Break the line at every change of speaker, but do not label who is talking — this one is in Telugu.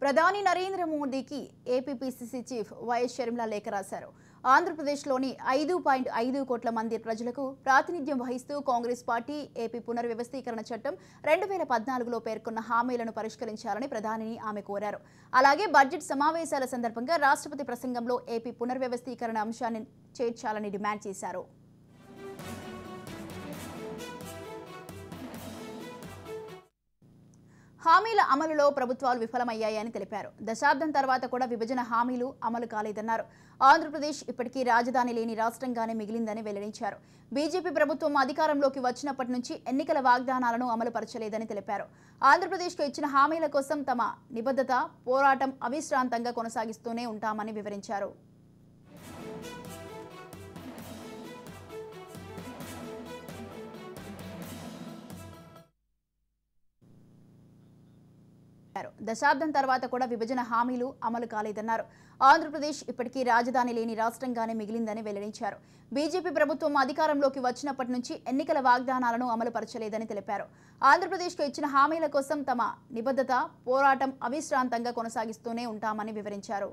ప్రధాని నరేంద్ర మోదీకి ఏపీపీసీసీ చీఫ్ వైఎస్ షర్మిల లేఖ రాశారు. ఆంధ్రప్రదేశ్లోని 5.5 కోట్ల మంది ప్రజలకు ప్రాతినిధ్యం వహిస్తూ కాంగ్రెస్ పార్టీ ఏపీ పునర్వ్యవస్థీకరణ చట్టం 2014లో పేర్కొన్న హామీలను పరిష్కరించాలని ప్రధానిని ఆమె కోరారు. అలాగే బడ్జెట్ సమావేశాల సందర్భంగా రాష్ట్రపతి ప్రసంగంలో ఏపీ పునర్వ్యవస్థీకరణ అంశాన్ని చేర్చాలని డిమాండ్ చేశారు. హామీల అమలులో ప్రభుత్వాలు విఫలమయ్యాయని తెలిపారు. దశాబ్దం తర్వాత కూడా విభజన హామీలు అమలు కాలేదన్నారు. ఆంధ్రప్రదేశ్ ఇప్పటికీ రాజధాని లేని రాష్ట్రంగానే మిగిలిందని వెల్లడించారు. బీజేపీ ప్రభుత్వం అధికారంలోకి వచ్చినప్పటి నుంచి ఎన్నికల వాగ్దానాలను అమలు పరచలేదని తెలిపారు. ఆంధ్రప్రదేశ్కు ఇచ్చిన హామీల కోసం తమ నిబద్ధత, పోరాటం అవిశ్రాంతంగా కొనసాగిస్తూనే ఉంటామని వివరించారు. దశాబ్దం తర్వాత కూడా విభజన హామీలు అమలు కాలేదన్నారు. ఆంధ్రప్రదేశ్ ఇప్పటికీ రాజధాని లేని రాష్ట్రంగానే మిగిలిందని వెల్లడించారు. బీజేపీ ప్రభుత్వం అధికారంలోకి వచ్చినప్పటి నుంచి ఎన్నికల వాగ్దానాలను అమలు పరచలేదని తెలిపారు. ఆంధ్రప్రదేశ్కు ఇచ్చిన హామీల కోసం తమ నిబద్ధత, పోరాటం అవిశ్రాంతంగా కొనసాగిస్తూనే ఉంటామని వివరించారు.